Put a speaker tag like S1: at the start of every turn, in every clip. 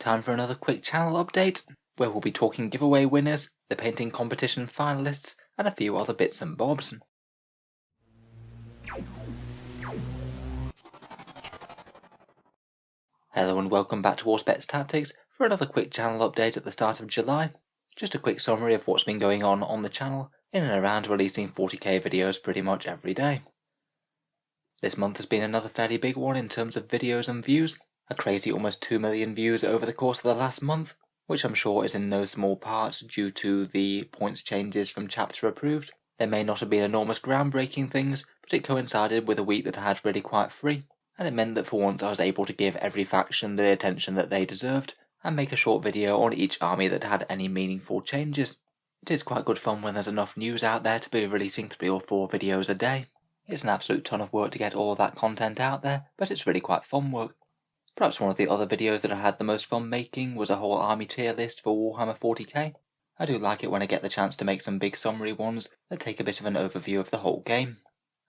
S1: Time for another quick channel update, where we'll be talking giveaway winners, the painting competition finalists, and a few other bits and bobs. Hello and welcome back to Auspex Tactics for another quick channel update at the start of July. Just a quick summary of what's been going on the channel, in and around releasing 40k videos pretty much every day. This month has been another fairly big one in terms of videos and views, a crazy almost 2 million views over the course of the last month, which I'm sure is in no small part due to the points changes from chapter approved. There may not have been enormous groundbreaking things, but it coincided with a week that I had really quite free, and it meant that for once I was able to give every faction the attention that they deserved, and make a short video on each army that had any meaningful changes. It is quite good fun when there's enough news out there to be releasing 3 or 4 videos a day. It's an absolute ton of work to get all of that content out there, but it's really quite fun work. Perhaps one of the other videos that I had the most fun making was a whole army tier list for Warhammer 40k. I do like it when I get the chance to make some big summary ones that take a bit of an overview of the whole game.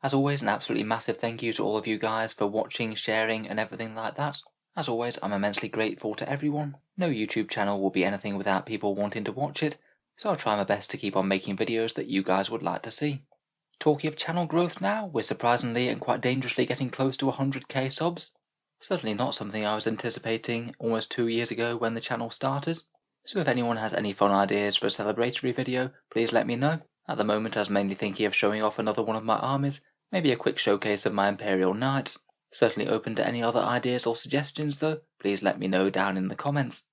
S1: As always, an absolutely massive thank you to all of you guys for watching, sharing and everything like that. As always, I'm immensely grateful to everyone. No YouTube channel will be anything without people wanting to watch it, so I'll try my best to keep on making videos that you guys would like to see. Talking of channel growth now, we're surprisingly and quite dangerously getting close to 100k subs. Certainly not something I was anticipating almost 2 years ago when the channel started. So if anyone has any fun ideas for a celebratory video, please let me know. At the moment I was mainly thinking of showing off another one of my armies, maybe a quick showcase of my Imperial Knights. Certainly open to any other ideas or suggestions though, please let me know down in the comments.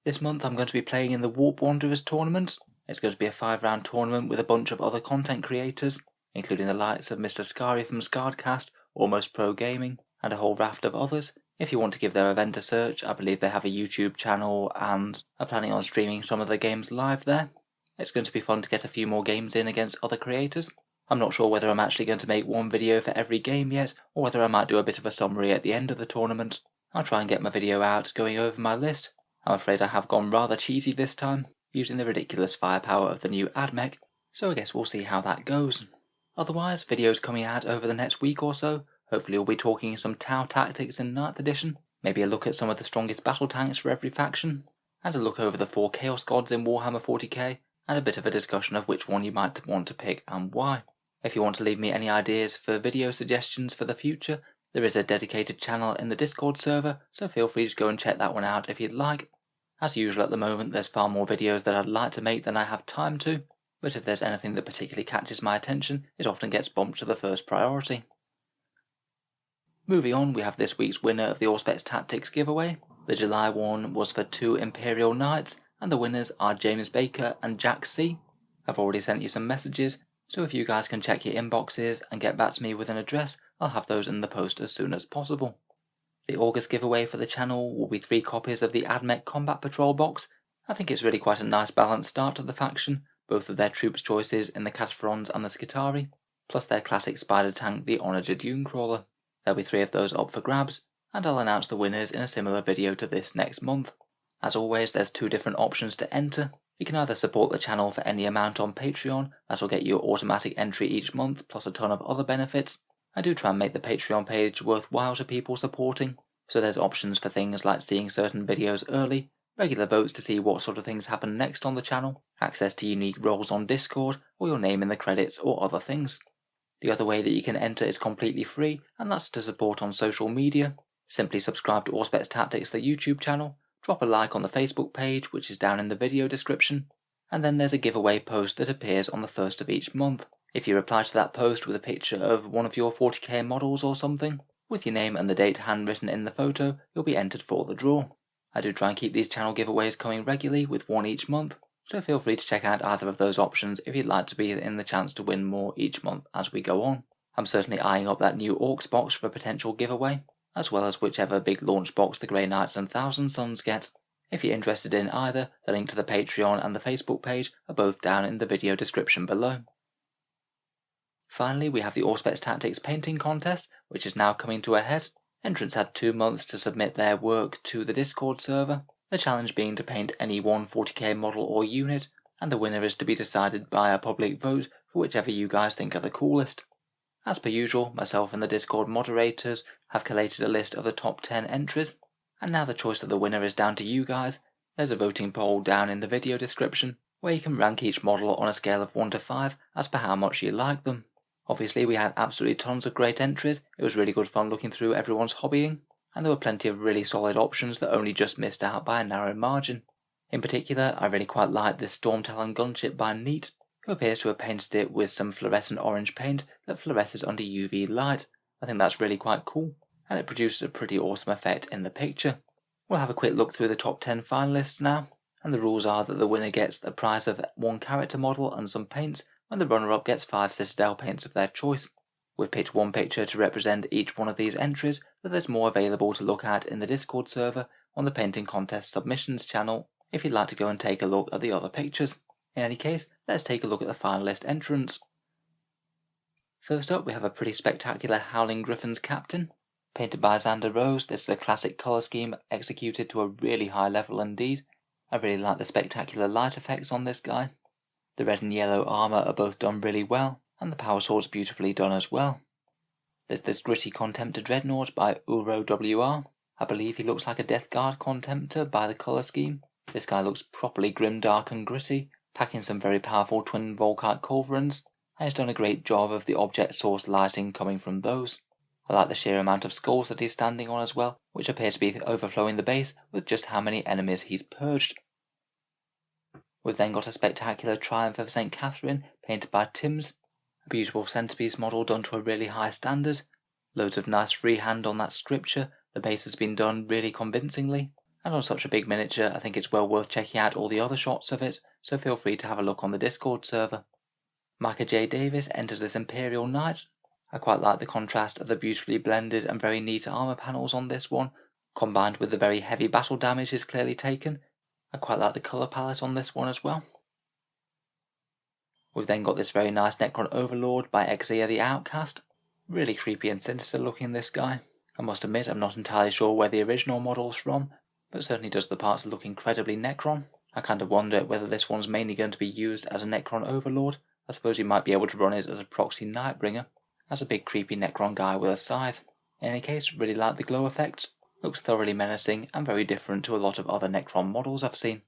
S1: This month I'm going to be playing in the Warp Wanderers tournament. It's going to be a 5-round tournament with a bunch of other content creators, including the likes of Mr. Scary from Scarredcast, Almost Pro Gaming, and a whole raft of others. If you want to give their event a search, I believe they have a YouTube channel and are planning on streaming some of their games live there. It's going to be fun to get a few more games in against other creators. I'm not sure whether I'm actually going to make one video for every game yet, or whether I might do a bit of a summary at the end of the tournament. I'll try and get my video out going over my list. I'm afraid I have gone rather cheesy this time, using the ridiculous firepower of the new AdMech, so I guess we'll see how that goes. Otherwise, videos coming out over the next week or so. Hopefully we'll be talking some Tau tactics in 9th edition, maybe a look at some of the strongest battle tanks for every faction, and a look over the 4 Chaos Gods in Warhammer 40k, and a bit of a discussion of which one you might want to pick and why. If you want to leave me any ideas for video suggestions for the future, there is a dedicated channel in the Discord server, so feel free to go and check that one out if you'd like. As usual at the moment, there's far more videos that I'd like to make than I have time to, but if there's anything that particularly catches my attention, it often gets bumped to the first priority. Moving on, we have this week's winner of the Auspex Tactics giveaway. The July one was for 2 Imperial Knights, and the winners are James Baker and Jack C. I've already sent you some messages, so if you guys can check your inboxes and get back to me with an address, I'll have those in the post as soon as possible. The August giveaway for the channel will be 3 copies of the AdMech Combat Patrol box. I think it's really quite a nice balanced start to the faction, both of their troops choices in the Cataphrons and the Skitarii, plus their classic spider tank, the Onager Dunecrawler. There'll be 3 of those up for grabs, and I'll announce the winners in a similar video to this next month. As always, there's 2 different options to enter. You can either support the channel for any amount on Patreon, that'll get you automatic entry each month, plus a ton of other benefits. I do try and make the Patreon page worthwhile to people supporting, so there's options for things like seeing certain videos early, regular votes to see what sort of things happen next on the channel, access to unique roles on Discord, or your name in the credits or other things. The other way that you can enter is completely free, and that's to support on social media. Simply subscribe to Auspex Tactics, the YouTube channel, drop a like on the Facebook page, which is down in the video description, and then there's a giveaway post that appears on the 1st of each month. If you reply to that post with a picture of one of your 40k models or something, with your name and the date handwritten in the photo, you'll be entered for the draw. I do try and keep these channel giveaways coming regularly with one each month, so feel free to check out either of those options if you'd like to be in the chance to win more each month as we go on. I'm certainly eyeing up that new Orcs box for a potential giveaway, as well as whichever big launch box the Grey Knights and Thousand Sons get. If you're interested in either, the link to the Patreon and the Facebook page are both down in the video description below. Finally, we have the Auspex Tactics painting contest, which is now coming to a head. Entrants had 2 months to submit their work to the Discord server, the challenge being to paint any one 40k model or unit, and the winner is to be decided by a public vote for whichever you guys think are the coolest. As per usual, myself and the Discord moderators have collated a list of the top 10 entries, And now the choice of the winner is down to you guys. There's a voting poll down in the video description where you can rank each model on a scale of 1 to 5 as per how much you like them. Obviously we had absolutely tons of great entries, it was really good fun looking through everyone's hobbying, and there were plenty of really solid options that only just missed out by a narrow margin. In particular, I really quite like this Stormtalon gunship by Neat, who appears to have painted it with some fluorescent orange paint that fluoresces under UV light. I think that's really quite cool, and it produces a pretty awesome effect in the picture. We'll have a quick look through the top 10 finalists now, and the rules are that the winner gets the prize of 1 character model and some paints, and the runner-up gets 5 Citadel paints of their choice. We've picked one picture to represent each one of these entries, but there's more available to look at in the Discord server on the Painting Contest Submissions channel if you'd like to go and take a look at the other pictures. In any case, let's take a look at the finalist entrants. First up, we have a pretty spectacular Howling Griffin's Captain. Painted by Xander Rose, this is a classic colour scheme executed to a really high level indeed. I really like the spectacular light effects on this guy. The red and yellow armour are both done really well, and the power sword's beautifully done as well. There's this gritty Contemptor Dreadnought by Uro WR. I believe he looks like a Death Guard Contemptor by the colour scheme. This guy looks properly grimdark and gritty, packing some very powerful twin Volkite culverins, and he's done a great job of the object source lighting coming from those. I like the sheer amount of skulls that he's standing on as well, which appear to be overflowing the base with just how many enemies he's purged. We've then got a spectacular Triumph of St. Catherine painted by Timms, a beautiful centrepiece model done to a really high standard, loads of nice freehand on that scripture, the base has been done really convincingly, and on such a big miniature I think it's well worth checking out all the other shots of it, so feel free to have a look on the Discord server. Micah J. Davis enters this Imperial Knight. I quite like the contrast of the beautifully blended and very neat armour panels on this one, combined with the very heavy battle damage is clearly taken. I quite like the colour palette on this one as well. We've then got this very nice Necron Overlord by Exia the Outcast. Really creepy and sinister looking, this guy. I must admit I'm not entirely sure where the original model's from, but certainly does the part to look incredibly Necron. I kind of wonder whether this one's mainly going to be used as a Necron Overlord. I suppose you might be able to run it as a proxy Nightbringer, as a big creepy Necron guy with a scythe. In any case, really like the glow effects. Looks thoroughly menacing and very different to a lot of other Necron models I've seen.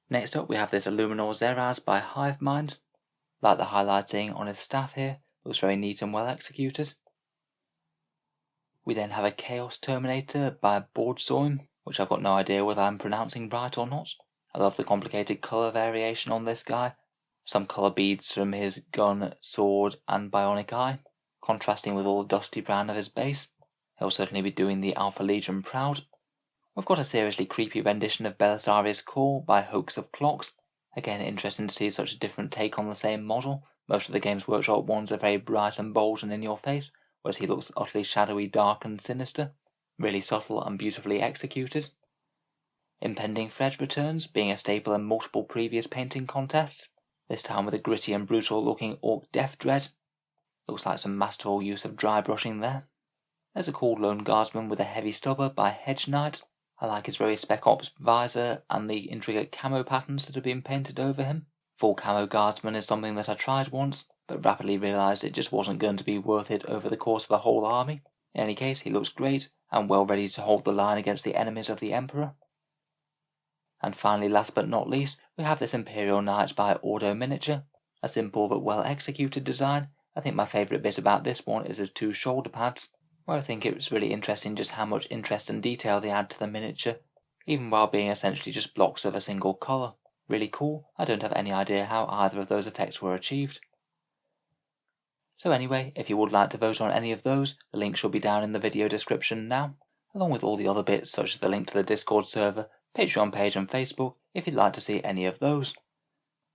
S1: Next up we have this Illuminor Zeraz by Hivemind. Like the highlighting on his staff here, looks very neat and well executed. We then have a Chaos Terminator by Bordzoim, which I've got no idea whether I'm pronouncing right or not. I love the complicated colour variation on this guy. Some colour beads from his gun, sword and bionic eye, contrasting with all the dusty brown of his base. He'll certainly be doing the Alpha Legion proud. We've got a seriously creepy rendition of Belisarius' Call by Hoax of Clocks. Again, interesting to see such a different take on the same model. Most of the Games Workshop ones are very bright and bold and in your face, whereas he looks utterly shadowy, dark and sinister. Really subtle and beautifully executed. Impending Fred returns, being a staple in multiple previous painting contests, this time with a gritty and brutal looking Orc Death Dread. Looks like some masterful use of dry brushing there. There's a cool Lone Guardsman with a heavy stubber by Hedge Knight. I like his very Spec Ops visor and the intricate camo patterns that have been painted over him. Full camo Guardsman is something that I tried once, but rapidly realised it just wasn't going to be worth it over the course of a whole army. In any case, he looks great and well ready to hold the line against the enemies of the Emperor. And finally, last but not least, we have this Imperial Knight by Ordo Miniature. A simple but well executed design. I think my favourite bit about this one is his 2 shoulder pads, where I think it's really interesting just how much interest and detail they add to the miniature, even while being essentially just blocks of a single colour. Really cool. I don't have any idea how either of those effects were achieved. So anyway, if you would like to vote on any of those, the link should be down in the video description now, along with all the other bits such as the link to the Discord server, Patreon page and Facebook if you'd like to see any of those.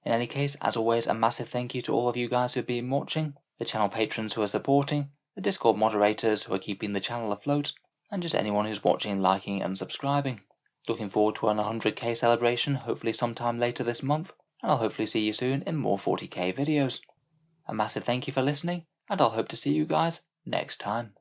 S1: In any case, as always, a massive thank you to all of you guys who have been watching, the channel patrons who are supporting, the Discord moderators who are keeping the channel afloat, and just anyone who's watching, liking and subscribing. Looking forward to an 100k celebration, hopefully sometime later this month, and I'll hopefully see you soon in more 40k videos. A massive thank you for listening, and I'll hope to see you guys next time.